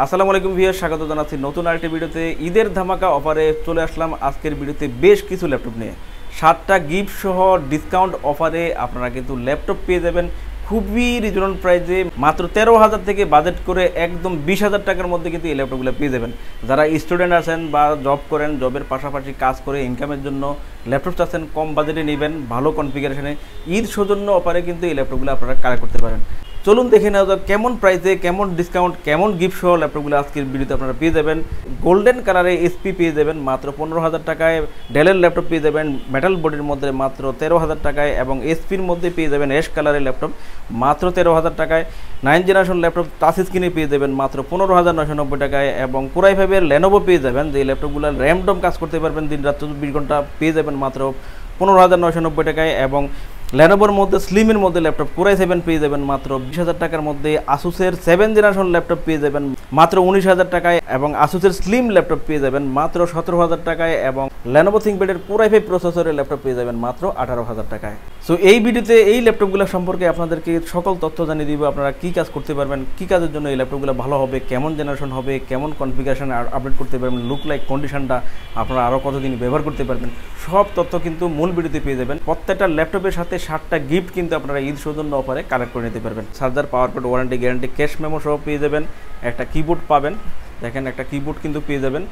আসসালামু আলাইকুম ভিউয়ার, স্বাগত জানাচ্ছি নতুন আরেকটি ভিডিওতে। ঈদের ধামাকা অফারে চলে আসলাম আজকের ভিডিওতে বেশ কিছু ল্যাপটপ নিয়ে। 7টা গিফট সহ ডিসকাউন্ট অফারে আপনারা কিন্তু ল্যাপটপ পেয়ে যাবেন খুবই রিজনেবল প্রাইসে। মাত্র 13,000 থেকে বাজেট করে একদম 20,000 টাকার মধ্যে কিন্তু এই ল্যাপটপগুলো পেয়ে যাবেন। যারা স্টুডেন্ট আছেন বা জব করেন, জবের পাশাপাশি কাজ করে ইনকামের জন্য ল্যাপটপ চাচ্ছেন, কম বাজেটে নেবেন ভালো কনফিগারেশনে, ঈদ সৌজন্য অফারে কিন্তু এই ল্যাপটপগুলো আপনারা কালেক্ট করতে পারেন। চলুন দেখে নেওয়া যাক কেমন প্রাইসে, কেমন ডিসকাউন্ট, কেমন গিফট সহ ল্যাপটপগুলো আজকের ভিডিওতে আপনারা পেয়ে যাবেন। গোল্ডেন কালারে এসপি পেয়ে যাবেন মাত্র 15,000 টাকায়। ডেলের ল্যাপটপ পেয়ে যাবেন মেটাল বডির মধ্যে মাত্র 13,000 টাকায়, এবং এসপির মধ্যে পেয়ে যাবেন অ্যাশ কালারের ল্যাপটপ মাত্র 13,000 টাকায়। 9 জেনারেশন ল্যাপটপ টাচ স্ক্রিনে পেয়ে যাবেন মাত্র 15,990 টাকায়, এবং কোরাই 5-এর লেনোভো পেয়ে যাবেন, যে ল্যাপটপগুলো র্যামডম কাজ করতে পারবেন দিন রাত 24 ঘন্টা, পেয়ে যাবেন মাত্র 15,990 টাকায়। এবং লেনোভোর মধ্যে স্লিমের মধ্যে ল্যাপটপ কোরাই 7 পেয়ে যাবেন মাত্র 20,000 টাকার মধ্যে। আসুসের 7 জেনারেশন ল্যাপটপ পেয়ে যাবেন মাত্র 19,000 টাকায়, এবং আসুসের স্লিম ল্যাপটপ পেয়ে যাবেন মাত্র 17,000 টাকায়, এবং লেনোভো থিংকপ্যাডের কোরাই 5 প্রসেসরের ল্যাপটপ পেয়ে যাবেন মাত্র 18,000 টাকায়। সো এই ভিডিওতে এই ল্যাপটপগুলো সম্পর্কে আপনাদেরকে সকল তথ্য জানিয়ে দিব, আপনারা কী কাজ করতে পারবেন, কী কাজের জন্য এই ল্যাপটপগুলো ভালো হবে, কেমন জেনারেশন হবে, কেমন কনফিগারেশন আপডেট করতে পারবেন, লুক লাইক কন্ডিশনটা আপনারা আরও কতদিন ব্যবহার করতে পারবেন, সব তথ্য কিন্তু মূল ভিডিওতে পেয়ে যাবেন। প্রত্যেকটা ল্যাপটপের সাথে 7টা গিফট কিন্তু আপনারা ঈদ সৌজন্য অফারে কালেক্ট করে নিতে পারবেন। Charger, power part, warranty guarantee, cash memo সহ পেয়ে যাবেন। একটা কিবোর্ড পাবেন, দেখেন একটা কিবোর্ড কিন্তু পেয়ে যাবেন,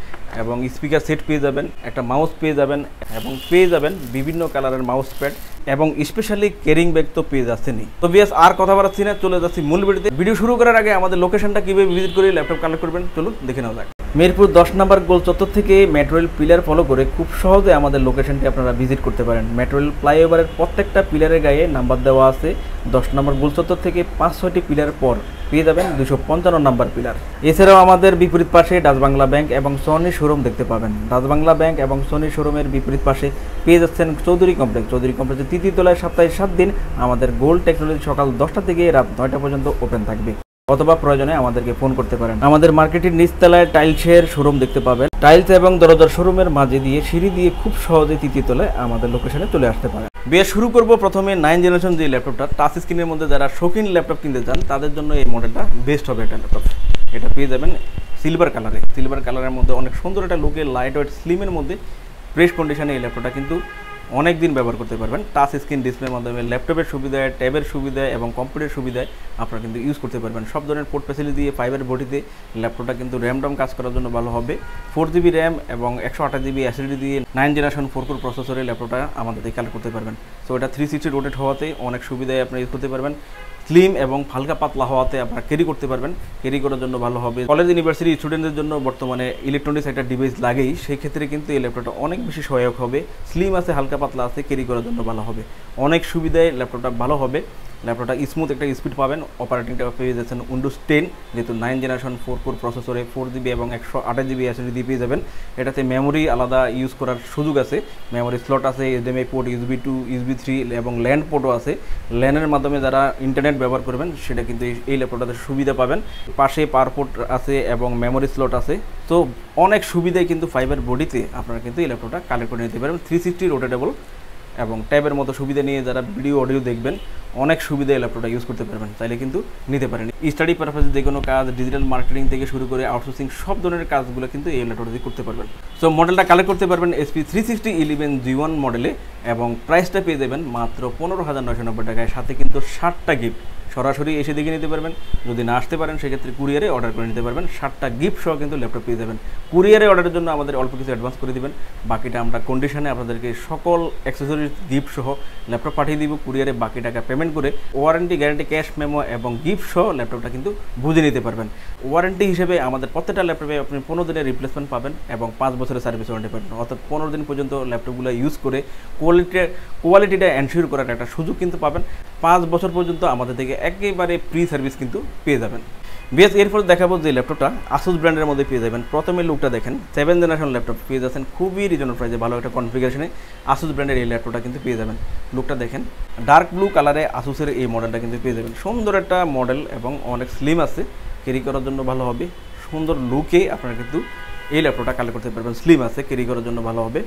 এবং স্পিকার সেট পেয়ে যাবেন, একটা মাউস পেয়ে যাবেন, এবং পেয়ে যাবেন বিভিন্ন কালারের মাউস প্যাড, এবং স্পেশালি ক্যারিং ব্যাগ তো পেয়ে যাচ্ছেনই। তো বিয়াস আর কথা বাড়াচ্ছি না, চলে যাচ্ছি মূল ভিডিওতে। ভিডিও শুরু করার আগে আমাদের লোকেশনটা কীভাবে ভিজিট করে ল্যাপটপ কালেক্ট করবেন চলুন দেখে নেওয়া যাক। মিরপুর 10 নম্বর গোল চত্বর থেকে মেট্রো রেল পিলার ফলো করে খুব সহজে আমাদের লোকেশনটি আপনারা ভিজিট করতে পারেন। মেট্রো রেল ফ্লাইওভারের প্রত্যেকটা পিলারের গায়ে নাম্বার দেওয়া আছে। 10 নম্বর গোল চত্বর থেকে 5-6টি পিলার পর পেয়ে যাবেন 255 নম্বর পিলার। এছাড়াও আমাদের বিপরীত পাশে ডাচ বাংলা ব্যাংক এবং সনি শোরুম দেখতে পাবেন। ডাচ বাংলা ব্যাংক এবং সনি শোরুমের বিপরীত পাশে পেয়ে যাচ্ছেন চৌধুরী কমপ্লেক্স। চৌধুরী কমপ্লেক্সের 3য় তলায় সপ্তাহে 7 দিন আমাদের গোল্ড টেকনোলজি সকাল 10টা থেকে রাত 9টা পর্যন্ত ওপেন থাকবে, অথবা প্রয়োজনে আমাদেরকে ফোন করতে পারেন। আমাদের মার্কেটের নিচতলায় টাইলসের শোরুম দেখতে পাবেন। টাইলস এবং দরজার শোরুমের মাঝে দিয়ে সিঁড়ি দিয়ে খুব সহজে 3য় তলায় আমাদের লোকেশনে চলে আসতে পারেন। বেশ শুরু করব প্রথমে 9 জেনারেশন যে ল্যাপটপটা, টাচ স্ক্রিনের মধ্যে যারা শৌখিন ল্যাপটপ কিনতে চান তাদের জন্য এই মডেলটা বেস্ট হবে। একটা ল্যাপটপ এটা পেয়ে যাবেন সিলভার কালারে। সিলভার কালারের মধ্যে অনেক সুন্দর একটা লুকে, লাইট ওয়েট স্লিমের মধ্যে প্রেস কন্ডিশনে এই ল্যাপটপটা কিন্তু অনেক দিন ব্যবহার করতে পারবেন। টাচ স্ক্রিন ডিসপ্লের মাধ্যমে ল্যাপটপের সুবিধায়, ট্যাবের সুবিধায় এবং কম্পিউটারের সুবিধায় আপনারা কিন্তু ইউজ করতে পারবেন। সব ধরনের পোর্ট ফ্যাসিলিটি দিয়ে 5-এর বডিতে ল্যাপটপটা কিন্তু র্যামডম কাজ করার জন্য ভালো হবে। 4GB র্যাম এবং 128GB SSD দিয়ে 9 জেনারেশন 4 কোর প্রসেসরের ল্যাপটপটা আমাদের দিয়ে কালেক্ট করতে পারবেন। সো এটা 360 রোটেট হওয়াতে অনেক সুবিধায় আপনারা ইউজ করতে পারবেন। স্লিম এবং হালকা পাতলা হওয়াতে আপনারা ক্যারি করতে পারবেন, ক্যারি করার জন্য ভালো হবে। কলেজ ইউনিভার্সিটি স্টুডেন্টদের জন্য বর্তমানে ইলেকট্রনিক্স একটা ডিভাইস লাগেই, সেই ক্ষেত্রে কিন্তু এই ল্যাপটপটা অনেক বেশি সহায়ক হবে। স্লিম আছে, হালকা পাতলা আছে, ক্যারি করার জন্য ভালো হবে, অনেক সুবিধায় ল্যাপটপটা ভালো হবে। ল্যাপটপটা স্মুথ একটা স্পিড পাবেন। অপারেটিংটা পেয়ে যাচ্ছেন উইন্ডোজ 10, যেহেতু 9 জেনারেশন 4 কোর প্রসেসরে 4GB এবং 128GB SSD দিয়ে পেয়ে যাবেন। এটাতে মেমোরি আলাদা ইউজ করার সুযোগ আছে, মেমোরি স্লট আছে, HDMI পোর্ট, USB 2, USB 3 এবং ল্যান্ড পোর্টও আছে। ল্যানের মাধ্যমে যারা ইন্টারনেট ব্যবহার করবেন সেটা কিন্তু এই ল্যাপটপটাতে সুবিধা পাবেন। পাশে পাওয়ার পোর্ট আছে এবং মেমোরি স্লট আছে। তো অনেক সুবিধায় কিন্তু 5-এর বডিতে আপনারা কিন্তু এই ল্যাপটপটা কালেক্ট করে নিতে পারবেন। 360 রোটেটেবল এবং ট্যাবের মতো সুবিধা নিয়ে যারা ভিডিও অডিও দেখবেন অনেক সুবিধায় ল্যাপটপটা ইউজ করতে পারবেন, চাইলে কিন্তু নিতে পারেন। স্টাডি পারপাসে যে কোনো কাজ, ডিজিটাল মার্কেটিং থেকে শুরু করে আউটসোর্সিং সব ধরনের কাজগুলো কিন্তু এই ল্যাপটপটা দিয়ে করতে পারবেন। সো মডেলটা কালেক্ট করতে পারবেন SP36011G1 মডেলে, এবং প্রাইসটা পেয়ে দেবেন মাত্র 15,990 টাকায়। সাথে কিন্তু 7টা গিফট, সরাসরি এসে দেখে নিতে পারবেন। যদি না আসতে পারেন সেক্ষেত্রে কুরিয়ারে অর্ডার করে নিতে পারবেন। 7টা গিফট সহ কিন্তু ল্যাপটপ পেয়ে যাবেন। কুরিয়ারে অর্ডারের জন্য আমাদের অল্প কিছু অ্যাডভান্স করে দিবেন, বাকিটা আমরা কন্ডিশনে আপনাদেরকে সকল অ্যাক্সেসরিজ গিফট সহ ল্যাপটপ পাঠিয়ে দিব। কুরিয়ারে বাকি টাকা পেমেন্ট করে ওয়ারেন্টি গ্যারান্টি, ক্যাশ মেমো এবং গিফট সহ ল্যাপটপটা কিন্তু বুঝে নিতে পারবেন। ওয়ারেন্টি হিসেবে আমাদের প্রত্যেকটা ল্যাপটপে আপনি 15 দিনের রিপ্লেসমেন্ট পাবেন এবং 5 বছরের সার্ভিস ওয়ারেন্টি পাবেন। অর্থাৎ 15 দিন পর্যন্ত ল্যাপটপগুলো ইউজ করে কোয়ালিটিটা এনশিওর করার একটা সুযোগ কিন্তু পাবেন। 5 বছর পর্যন্ত আমাদের থেকে একেবারে ফ্রি সার্ভিস কিন্তু পেয়ে যাবেন। বেশ এরপর দেখাবো যে ল্যাপটপটা আসুস ব্র্যান্ডের মধ্যে পেয়ে যাবেন। প্রথমে লুকটা দেখেন, 7 জেনারেশন ল্যাপটপ পেয়ে যাচ্ছেন খুবই রিজনেবল প্রাইসে, ভালো একটা কনফিগারেশনে আসুস ব্র্যান্ডের এই ল্যাপটপটা কিন্তু পেয়ে যাবেন। লুকটা দেখেন, ডার্ক ব্লু কালারে আসুসের এই মডেলটা কিন্তু পেয়ে যাবেন। সুন্দর একটা মডেল এবং অনেক স্লিম আছে, ক্যারি করার জন্য ভালো হবে। সুন্দর লুকে আপনারা কিন্তু এই ল্যাপটপটা কালেক্ট করতে পারবেন। স্লিম আছে, ক্যারি করার জন্য ভালো হবে।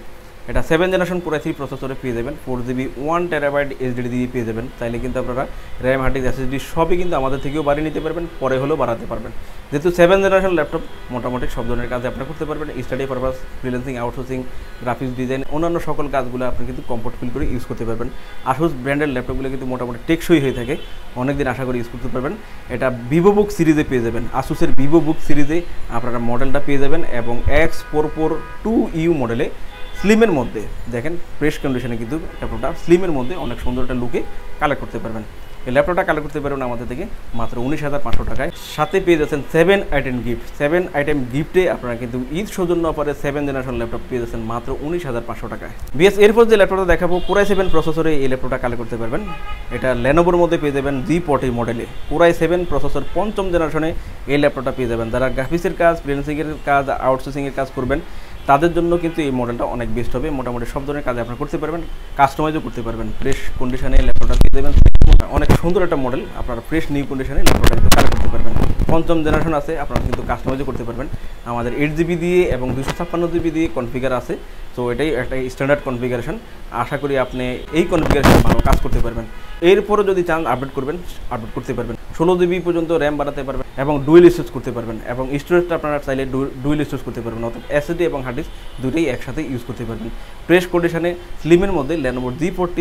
এটা 7 জেনারেশন Core i3 প্রসেসরে পেয়ে যাবেন, 4GB 1TB SSD দিয়ে পেয়ে যাবেন। চাইলে কিন্তু আপনারা র্যাম, হার্ড ডিস্ক, SSD সবই কিন্তু আমাদের থেকেও বাড়িয়ে নিতে পারবেন, পরে হলেও বাড়াতে পারবেন। যেহেতু 7 জেনারেশন ল্যাপটপ, মোটামুটি সব ধরনের কাজে আপনারা করতে পারবেন। Study purpose, freelancing, outsourcing, graphics design, অন্যান্য সকল কাজগুলো আপনি কিন্তু কমফোর্ট ফিল করে ইউজ করতে পারবেন। আসুস ব্র্যান্ডের ল্যাপটপগুলো কিন্তু মোটামুটি টেকসই হয়ে থাকে, অনেকদিন আশা করি ইউজ করতে পারবেন। এটা ভিভোবুক সিরিজে পেয়ে যাবেন, আসুসের ভিভোবুক সিরিজে আপনারা মডেলটা পেয়ে যাবেন এবং X442U মডেলে স্লিমের মধ্যে দেখেন প্রেস কন্ডিশনে কিন্তু ল্যাপটপটা স্লিমের মধ্যে অনেক সুন্দর একটা লুকে কালেক্ট করতে পারবেন। এই ল্যাপটপটা কালেক্ট করতে পারবেন আমাদের থেকে মাত্র 19,500 টাকায়। সাথে পেয়ে যাচ্ছেন 7 আইটেম গিফট। 7 আইটেম গিফটে আপনারা কিন্তু ঈদ সৌজন্য অফারে 7 জেনারেশন ল্যাপটপ পেয়ে যাচ্ছেন মাত্র 19,500 টাকায়। বিএস এরপর যে ল্যাপটপটা দেখাবো Core i7 প্রসেসরে এই ল্যাপটপটা কালেক্ট করতে পারবেন। এটা লেনোভোর মধ্যে পেয়ে যাবেন G40 মডেলে Core i7 প্রসেসর 5ম জেনারেশনে এই ল্যাপটপটা পেয়ে যাবেন। যারা গ্রাফিক্সের কাজ, ফ্রিল্যান্সিংয়ের কাজ, আউটসোর্সিংয়ের কাজ করবেন তাদের জন্য কিন্তু এই মডেলটা অনেক বেস্ট হবে। মোটামুটি সব ধরনের কাজ আপনারা করতে পারবেন, কাস্টমাইজও করতে পারবেন। ফ্রেশ কন্ডিশনে ল্যাপটপটা পেয়ে যাবেন, অনেক সুন্দর একটা মডেল। আপনারা ফ্রেশ নিউ কন্ডিশনে ল্যাপটপটা কিন্তু কালেক্ট করতে পারবেন। 5ম জেনারেশন আছে, আপনারা কিন্তু কাস্টমাইজও করতে পারবেন। আমাদের 8GB দিয়ে এবং 256GB দিয়ে কনফিগার আছে, তো এটাই একটা স্ট্যান্ডার্ড কনফিগারেশন। আশা করি আপনি এই কনফিগারেশন ভালো কাজ করতে পারবেন। এরপরে যদি চান আপডেট করবেন, আপডেট করতে পারবেন। 16GB পর্যন্ত র্যাম বাড়াতে পারবেন এবং ডুয়েল স্টোরেজ করতে পারবেন এবং স্টোরেজটা আপনারা চাইলে ডুয়েল স্টোরেজ করতে পারবেন, অর্থাৎ SSD এবং হার্ড ডিস্ক দুটোই একসাথে ইউজ করতে পারবেন। ফ্রেশ কন্ডিশনে স্লিমের মধ্যে Lenovo G40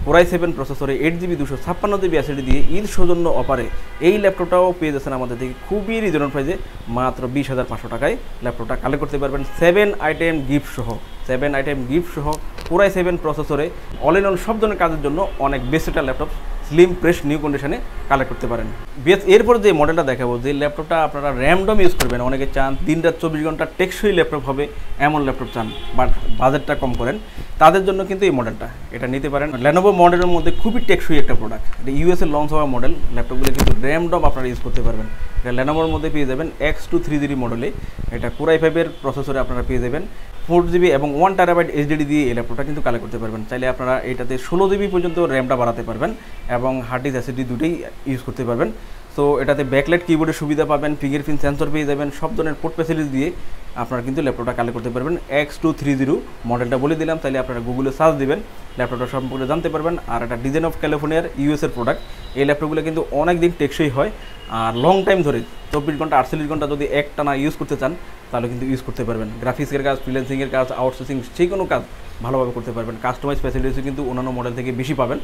Core i7 প্রসেসরে 8GB 256GB SSD দিয়ে ঈদ সৌজন্য অফারে এই ল্যাপটপটাও পেয়ে যাচ্ছেন আমাদের থেকে খুবই রিজনেবল প্রাইসে মাত্র 20,500 টাকায় ল্যাপটপটা কালেক্ট করতে পারবেন 7 আইটেম গিফট সহ। 7 আইটেম গিফট সহ Core i7 প্রসেসরে অল ইন অল সব ধরনের কাজের জন্য অনেক বেস্ট একটা ল্যাপটপ স্লিম ফ্রেশ নিউ কন্ডিশনে কালেক্ট করতে পারেন। বেশ এরপর যে মডেলটা দেখাবো, যে ল্যাপটপটা আপনারা র্যান্ডম ইউজ করবেন, অনেকে চান দিন-রাত 24 ঘন্টা টেকসই ল্যাপটপ হবে এমন ল্যাপটপ চান, বাট বাজেটটা কম করেন, তাদের জন্য কিন্তু এই মডেলটা এটা নিতে পারেন। Lenovo মডেলের মধ্যে খুবই টেকসই একটা প্রোডাক্ট, এটা ইউএসএ লঞ্চ হওয়া মডেল। ল্যাপটপগুলো কিন্তু র্যান্ডম আপনারা ইউজ করতে পারবেন। এটা Lenovoর মধ্যে পেয়ে যাবেন X230 মডেলে, এটা Core i5 এর প্রসেসরে আপনারা পেয়ে যাবেন 4GB এবং 1TB SSD দিয়ে এই ল্যাপটপটা কিন্তু কালেক্ট করতে পারবেন। চাইলে আপনারা এটাতে 16GB পর্যন্ত র্যামটা বাড়াতে পারবেন এবং হার্ড ডিস্ক SSD দুটোই ইউজ করতে পারবেন। সো এটাতে ব্যাকলাইট কিবোর্ডের সুবিধা পাবেন, ফিঙ্গারপ্রিন্ট সেন্সর পেয়ে যাবেন, সব ধরনের পোর্ট ফ্যাসিলিটি দিয়ে আপনারা কিন্তু ল্যাপটপটা কালেক্ট করতে পারবেন। X230 মডেলটা বলে দিলাম, তাইলে আপনারা গুগলে সার্চ দিবেন, ল্যাপটপটা সম্পর্কে জানতে পারবেন। আর এটা ডিজাইন অফ ক্যালিফোর্নিয়ার ইউএসের প্রোডাক্ট। এই ল্যাপটপগুলো কিন্তু অনেক দিন টেকসই হয় আর লং টাইম ধরে 24 ঘন্টা 48 ঘন্টা যদি একটানা ইউজ করতে চান তাহলে কিন্তু ইউজ করতে পারবেন। গ্রাফিক্সের কাজ, ফ্রিল্যান্সিংয়ের কাজ, আউটসোর্সিং যে কোনো কাজ ভালোভাবে করতে পারবেন। কাস্টমাইজ ফ্যাসিলিটিস কিন্তু অন্যান্য মডেল থেকে বেশি পাবেন,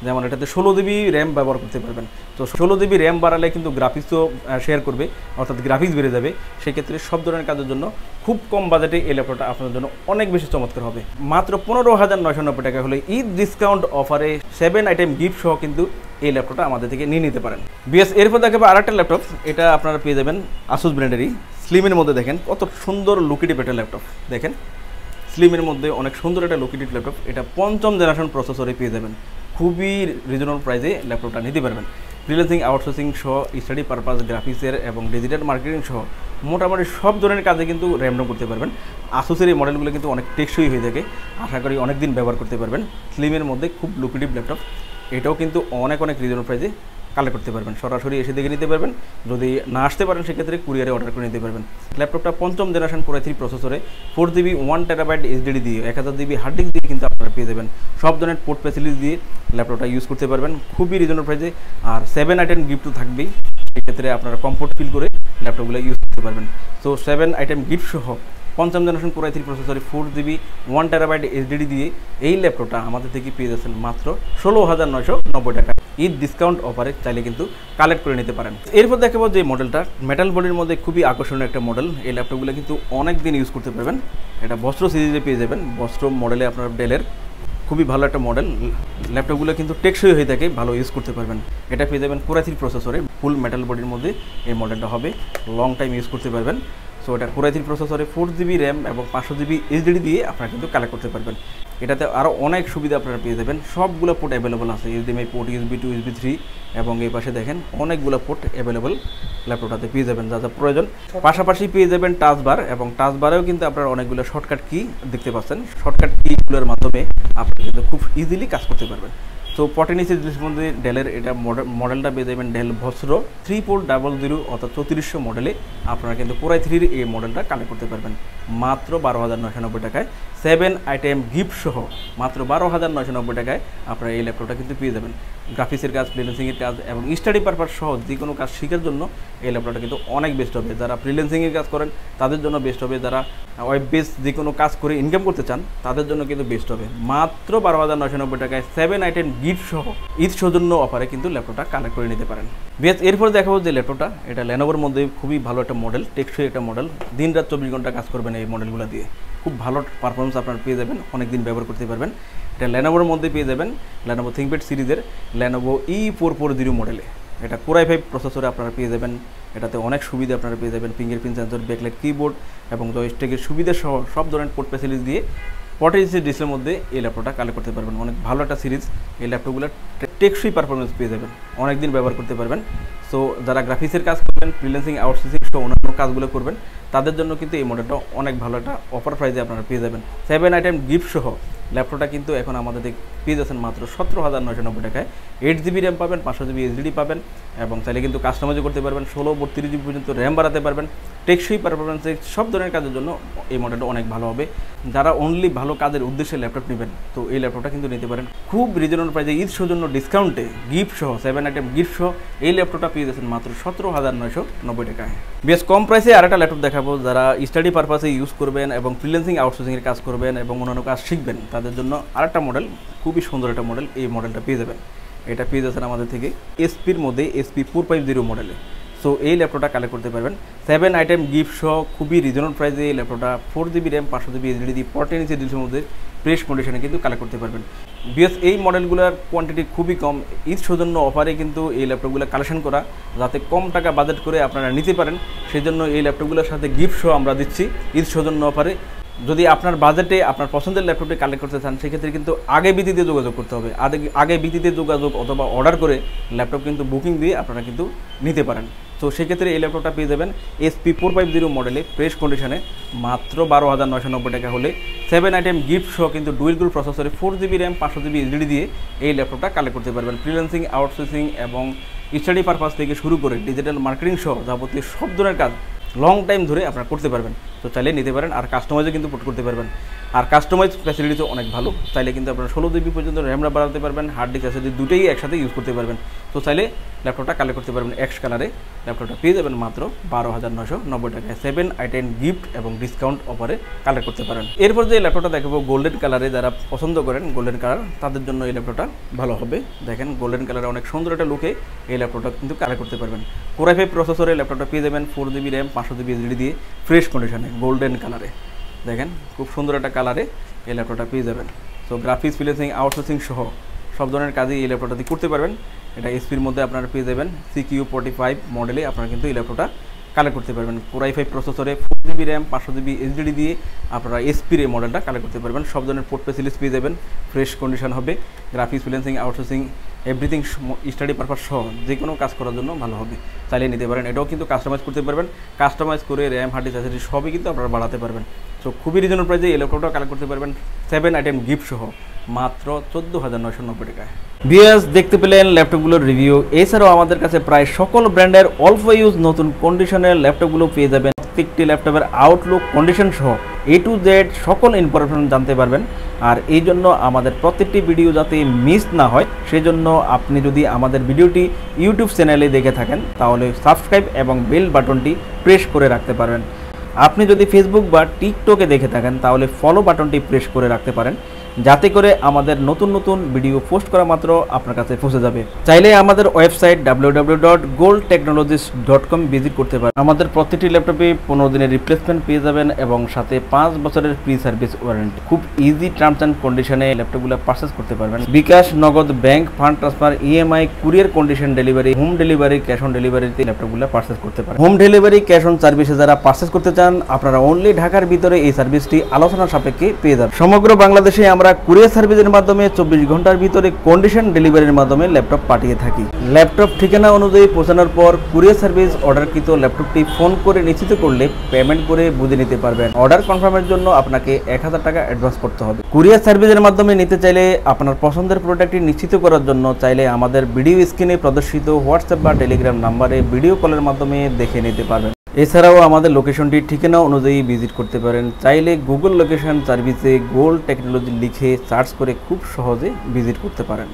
যেমন এটাতে 16GB র্যাম ব্যবহার করতে পারবেন। তো 16GB র্যাম বাড়ালে কিন্তু গ্রাফিক্সও শেয়ার করবে, অর্থাৎ গ্রাফিক্স বেড়ে যাবে। সেক্ষেত্রে সব ধরনের কাজের জন্য খুব কম বাজেটে এই ল্যাপটপটা আপনার জন্য অনেক বেশি চমৎকার হবে। মাত্র 15,990 টাকা হলে ঈদ ডিসকাউন্ট অফারে 7 আইটেম গিফট সহ কিন্তু এই ল্যাপটপটা আমাদের থেকে নিয়ে নিতে পারেন। বিএস এরপর দেখাবো আরেকটা ল্যাপটপ, এটা আপনারা পেয়ে যাবেন আসুস ব্র্যান্ডেরই স্লিমের মধ্যে। দেখেন কত সুন্দর লুকিটিভ একটা ল্যাপটপ, দেখেন স্লিমের মধ্যে অনেক সুন্দর একটা লুকিটিভ ল্যাপটপ। এটা 5ম জেনারেশন প্রসেসরে পেয়ে যাবেন, খুবই রিজনেবল প্রাইসে ল্যাপটপটা নিতে পারবেন। ফ্রিল্যান্সিং, আউটসোর্সিং সহ, স্টাডি পারপাস, গ্রাফিক্সের এবং ডিজিটাল মার্কেটিং সহ মোটামুটি সব ধরনের কাজে কিন্তু র্যান্ডম করতে পারবেন। আসুসের এই মডেলগুলো কিন্তু অনেক টেকসই হয়ে থাকে, আশা করি অনেক দিন ব্যবহার করতে পারবেন। স্লিমের মধ্যে খুব লুকিটিভ ল্যাপটপ, এটাও কিন্তু অনেক রিজনেবল প্রাইসে কালেক্ট করতে পারবেন। সরাসরি এসে দেখে নিতে পারবেন, যদি না আসতে পারেন সেক্ষেত্রে কুরিয়ারে অর্ডার করে নিতে পারবেন। ল্যাপটপটা 5ম জেনারেশন Core i3 প্রসেসরে 4GB 1TB SSD দিয়ে 1000GB হার্ড ডিস্ক দিয়ে কিন্তু আপনারা পেয়ে যাবেন। সব ধরনের পোর্ট ফ্যাসিলিটি দিয়ে ল্যাপটপটা ইউজ করতে পারবেন খুবই রিজনেবল প্রাইসে। আর 7 আইটেম গিফটও থাকবেই, সেক্ষেত্রে আপনারা কমফোর্ট ফিল করে ল্যাপটপগুলো ইউজ করতে পারবেন। সো 7 আইটেম গিফট সহ 5ম জেনারেশন Core i3 প্রসেসরে 4GB 1TB SSD দিয়ে এই ল্যাপটপটা আমাদের থেকে পেয়ে যাচ্ছেন মাত্র 16,990 টাকা ঈদ ডিসকাউন্ট অফারে। চাইলে কিন্তু কালেক্ট করে নিতে পারেন। এরপর দেখাবো যে মডেলটা মেটাল বডির মধ্যে খুবই আকর্ষণীয় একটা মডেল। এই ল্যাপটপগুলো কিন্তু অনেক দিন ইউজ করতে পারবেন। এটা বস্ত্র সিরিজে পেয়ে যাবেন, বস্ত্র মডেলে আপনার ডেলের খুবই ভালো একটা মডেল। ল্যাপটপগুলো কিন্তু টেকসই হয়ে থাকে, ভালো ইউজ করতে পারবেন। এটা পেয়ে যাবেন Core i3 প্রসেসরে, ফুল মেটাল বডির মধ্যে এই মডেলটা হবে, লং টাইম ইউজ করতে পারবেন। সো এটা Core i3 প্রসেসরে 4GB র্যাম এবং 500GB SSD দিয়ে আপনারা কিন্তু কালেক্ট করতে পারবেন। এটাতে আরও অনেক সুবিধা আপনারা পেয়ে যাবেন, সবগুলো পোর্ট অ্যাভেলেবল আছে, HDMI পোর্ট, USB 2, USB 3 এবং এই পাশে দেখেন অনেকগুলো পোর্ট অ্যাভেলেবল ল্যাপটপটাতে পেয়ে যাবেন যা যা প্রয়োজন। পাশাপাশি পেয়ে যাবেন টাচ বার, এবং টাচ বারেও কিন্তু আপনারা অনেকগুলো শর্টকাট কি দেখতে পাচ্ছেন। শর্টকাট কিগুলোর মাধ্যমে আপনি কিন্তু খুব ইজিলি কাজ করতে পারবেন। তো 14 ইঞ্চি ডিসপ্লের মধ্যে ডেলের এটা মডেলটা পেয়ে যাবেন ডেল ভস্রো 3400 অর্থাৎ 3400 মডেলে আপনারা কিন্তু কোরাই 3-র এই মডেলটা কালেক্ট করতে পারবেন মাত্র 12,990 টাকায়। 7 আইটেম গিফট সহ মাত্র 12,990 টাকায় আপনারা এই ল্যাপটপটা কিন্তু পেয়ে যাবেন। গ্রাফিক্সের কাজ, ফ্রিল্যান্সিংয়ের কাজ এবং স্টাডি পারপাস সহ যে কোনো কাজ শেখার জন্য এই ল্যাপটপটা কিন্তু অনেক বেস্ট হবে। যারা ফ্রিল্যান্সিংয়ের কাজ করেন তাদের জন্য বেস্ট হবে, যারা ওয়েব বেস যে কোনো কাজ করে ইনকাম করতে চান তাদের জন্য কিন্তু বেস্ট হবে। মাত্র 12,990 টাকায় 7 আইটেম গিফট সহ ঈদ সৌজন্য অফারে কিন্তু ল্যাপটপটা কালেক্ট করে নিতে পারেন। বেশ, এরপর দেখাবো যে ল্যাপটপটা, এটা লেনোভোর মধ্যে খুবই ভালো একটা মডেল, টেকসই একটা মডেল, দিন রাত 24 ঘন্টা কাজ করবেন এই মডেলগুলো দিয়ে, খুব ভালো পারফরমেন্স আপনারা পেয়ে যাবেন, অনেক দিন ব্যবহার করতে পারবেন। এটা লেনোভোর মধ্যে পেয়ে যাবেন, লেনোভো থিংকপ্যাড সিরিজের লেনোভো E440 মডেলে। এটা কোরাই 5 প্রসেসরে আপনারা পেয়ে যাবেন। এটাতে অনেক সুবিধা আপনারা পেয়ে যাবেন, ফিঙ্গারপ্রিন্ট সেন্সর, ব্যাকলাইট কিবোর্ড এবং জয়স্টিকের সুবিধা সহ সব ধরনের পোর্ট ফ্যাসিলিটি দিয়ে 14 ইঞ্চি ডিসপ্লের মধ্যে এই ল্যাপটপটা কালেক্ট করতে পারবেন। অনেক ভালো একটা সিরিজ, এই ল্যাপটপগুলো টেকসই পারফরমেন্স পেয়ে যাবেন, অনেক দিন ব্যবহার করতে পারবেন। সো যারা গ্রাফিক্সের কাজ করবেন, ফ্রিল্যান্সিং, আউটসোর্সিং সহ অন্যান্য কাজগুলো করবেন তাদের জন্য কিন্তু এই মডেলটা অনেক ভালো একটা অফার প্রাইসে আপনারা পেয়ে যাবেন। 7 আইটেম গিফট সহ ল্যাপটপটা কিন্তু এখন আমাদের পেয়ে যাচ্ছেন মাত্র 17,990 টাকায়। 8 জিবি র্যাম পাবেন, 500 জিবি SSD পাবেন এবং চাইলে কিন্তু কাস্টমাইজও করতে পারবেন, 16-32 জিবি পর্যন্ত র্যাম বাড়াতে পারবেন। টেকসই পারফরমেন্সে সব ধরনের কাজের জন্য এই মডেলটা অনেক ভালো হবে। যারা অনলি ভালো কাজের উদ্দেশ্যে ল্যাপটপ নেবেন তো এই ল্যাপটপটা কিন্তু নিতে পারেন খুব রিজনেবল প্রাইসে, ঈদ সৌজন্য ডিসকাউন্টে গিফট সহ 7 আইটেম গিফট সহ এই ল্যাপটপটা পেয়ে যাচ্ছেন মাত্র 17,990 টাকায়। বেশ কম প্রাইসে আরেকটা ল্যাপটপ দেখাবো, যারা স্টাডি পারপাসে ইউজ করবেন এবং ফ্রিল্যান্সিং, আউটসোর্সিংয়ের কাজ করবেন এবং অন্যান্য কাজ শিখবেন তাদের জন্য আরেকটা মডেল, খুবই সুন্দর একটা মডেল, এই মডেলটা পেয়ে যাবেন। এটা পেয়ে যাচ্ছেন আমাদের থেকে এসপির মধ্যে SP450 মডেলে। সো এই ল্যাপটপটা কালেক্ট করতে পারবেন 7 আইটেম গিফট সহ খুবই রিজনেবল প্রাইসে। এই ল্যাপটপটা 4 জিবি র্যাম, 500 জিবি SSD দিয়ে 14 ইঞ্চি ডিসপ্লের মধ্যে ফ্রেশ কন্ডিশনে কিন্তু কালেক্ট করতে পারবেন। বিএস এই মডেলগুলোর কোয়ান্টিটি খুবই কম, ঈদ সৌজন্য অফারে কিন্তু এই ল্যাপটপগুলো কালেকশন করা, যাতে কম টাকা বাজেট করে আপনারা নিতে পারেন সেই জন্য এই ল্যাপটপগুলোর সাথে গিফট সহ আমরা দিচ্ছি ঈদ সৌজন্য অফারে। যদি আপনার বাজেটে আপনার পছন্দের ল্যাপটপটি কালেক্ট করতে চান সেক্ষেত্রে কিন্তু আগে বিতিতে যোগাযোগ করতে হবে, আগে বিতিতে যোগাযোগ অথবা অর্ডার করে ল্যাপটপ কিন্তু বুকিং দিয়ে আপনারা কিন্তু নিতে পারেন। তো সেক্ষেত্রে এই ল্যাপটপটা পেয়ে যাবেন SP450 মডেলে ফ্রেশ কন্ডিশনে মাত্র 12,990 টাকা হলে 7 আইটেম গিফট সহ কিন্তু ডুয়েল কোর প্রসেসরে 4 জিবি র্যাম, 500 জিবি SSD দিয়ে এই ল্যাপটপটা কালেক্ট করতে পারবেন। ফ্রিল্যান্সিং, আউটসোর্সিং এবং স্টাডি পারপাস থেকে শুরু করে ডিজিটাল মার্কেটিং সহ যাবতীয় সব ধরনের কাজ লং টাইম ধরে আপনারা করতে পারবেন। তো চাইলে নিতে পারেন, আর কাস্টমাইজও কিন্তু পোর্ট করতে পারবেন, আর কাস্টমাইজ ফ্যাসিলিটিসও অনেক ভালো। চাইলে কিন্তু আপনারা 16 জিবি পর্যন্ত র্যামটা বাড়াতে পারবেন, হার্ড ডিস্ক SSD দুটোই একসাথে ইউজ করতে পারবেন। তো চাইলে ল্যাপটপটা কালেক্ট করতে পারবেন এক্স কালারে। ল্যাপটপটা পেয়ে যাবেন মাত্র 12,990 টাকায় 7 আইটেম গিফট এবং ডিসকাউন্ট অফারে কালেক্ট করতে পারেন। এরপর যে ল্যাপটপটা দেখাবো গোল্ডেন কালারে, যারা পছন্দ করেন গোল্ডেন কালার তাদের জন্য এই ল্যাপটপটা ভালো হবে। দেখেন গোল্ডেন কালারে অনেক সুন্দর একটা লুকে এই ল্যাপটপটা কিন্তু কালেক্ট করতে পারবেন। কোরাই 5 প্রসেসরে ল্যাপটপটা পেয়ে যাবেন 4 জিবি র্যাম, 500 জিবি SSD দিয়ে ফ্রেশ কন্ডিশনে গোল্ডেন কালারে। দেখেন খুব সুন্দর একটা কালারে এই ল্যাপটপটা পেয়ে যাবেন। তো গ্রাফিক্স, ফ্রিল্যান্সিং, আউটসোর্সিং সহ সব ধরনের কাজই এই ল্যাপটপটা দিয়ে করতে পারবেন। এটা এসপির মধ্যে আপনারা পেয়ে যাবেন CQ45 মডেলে আপনারা কিন্তু এই ল্যাপটপটা কালেক্ট করতে পারবেন। কোরাই 5 প্রসেসরে 4 জিবি র্যাম, 500 জিবি SSD দিয়ে আপনারা এসপির এই মডেলটা কালেক্ট করতে পারবেন। সব ধরনের পোর্ট ফ্যাসিলিটিস পেয়ে যাবেন, ফ্রেশ কন্ডিশন হবে। Graphics, freelancing, outsourcing everything study purpose সহ যে কোনো কাজ করার জন্য ভালো হবে, চালিয়ে নিতে পারেন। এটাও কিন্তু কাস্টমাইজ করতে পারবেন, কাস্টমাইজ করে র্যাম, হার্ড ডিস্ক SSD সবই কিন্তু আপনারা বাড়াতে পারবেন। তো খুবই রিজনেবল প্রাইসে এই ল্যাপটপটা কালেক্ট করতে পারবেন 7 আইটেম গিফট সহ মাত্র 14,990 টাকায়। ভিউয়ার্স, দেখতে পেলেন ল্যাপটপগুলোর রিভিউ। এছাড়াও আমাদের কাছে প্রায় সকল ব্র্যান্ডের অল্প ইউজ নতুন কন্ডিশনের ল্যাপটপগুলো পেয়ে যাবেন। প্রত্যেকটি ল্যাপটপের আউটলুক, কন্ডিশন সহ A to Z সকল ইনফরমেশন জানতে পারবেন। আর এই জন্য আমাদের প্রত্যেকটি ভিডিও যাতে মিস না হয় সেজন্য আপনি যদি আমাদের ভিডিওটি ইউটিউব চ্যানেলে দেখে থাকেন তাহলে সাবস্ক্রাইব এবং বেল বাটনটি প্রেস করে রাখতে পারবেন। আপনি যদি ফেসবুক বা টিকটকে দেখে থাকেন তাহলে ফলো বাটনটি প্রেস করে রাখতে পারেন, যাতে করে আমাদের নতুন নতুন ভিডিও পোস্ট করা মাত্র আপনার কাছে পৌঁছে যাবে। চাইলে আমাদের ওয়েবসাইট www.goldtechnologies.com ভিজিট করতে পারেন। আমাদের প্রতিটি ল্যাপটপে 15 দিনের রিপ্লেসমেন্ট পেয়ে যাবেন এবং সাথে 5 বছরের ফ্রি সার্ভিস ওয়ারেন্টি। খুব ইজি টার্মস অ্যান্ড কন্ডিশনে ল্যাপটপগুলো পারচেস করতে পারবেন। বিকাশ, নগদ, bank, fund transfer, EMI, courier condition delivery, home delivery, cash on ডেলিভারিতে ল্যাপটপগুলো পারচেস করতে পারেন। হোম ডেলিভারি, ক্যাশ অন সার্ভিসে যারা পারচেস করতে চান আপনারা অনলি ঢাকার ভিতরে এই সার্ভিসটি আলোচনা সাপেক্ষে পেয়ে যাবেন। সমগ্র বাংলাদেশে আমরা আমরা কুরিয়ার সার্ভিসের মাধ্যমে 24 ঘন্টার ভিতরে কন্ডিশন ডেলিভারির মাধ্যমে ল্যাপটপ পাঠিয়ে থাকি। ল্যাপটপ ঠিকানা অনুযায়ী পৌঁছানোর পর কুরিয়ার সার্ভিস অর্ডারকৃত ল্যাপটপটি ফোন করে নিশ্চিত করলে পেমেন্ট করে বুঝে নিতে পারবেন। অর্ডার কনফার্মের জন্য আপনাকে 1000 টাকা অ্যাডভান্স করতে হবে। কুরিয়ার সার্ভিসের মাধ্যমে নিতে চাইলে আপনার পছন্দের প্রোডাক্টটি নিশ্চিত করার জন্য চাইলে আমাদের ভিডিও স্ক্রিনে প্রদর্শিত হোয়াটসঅ্যাপ বা টেলিগ্রাম নাম্বারে ভিডিও কলের মাধ্যমে দেখে নিতে পারবেন। এছাড়াও আমাদের লোকেশনটি ঠিকানা অনুযায়ী ভিজিট করতে পারেন। চাইলে গুগল লোকেশন সার্ভিসে গোল্ড টেকনোলজি লিখে সার্চ করে খুব সহজে ভিজিট করতে পারেন।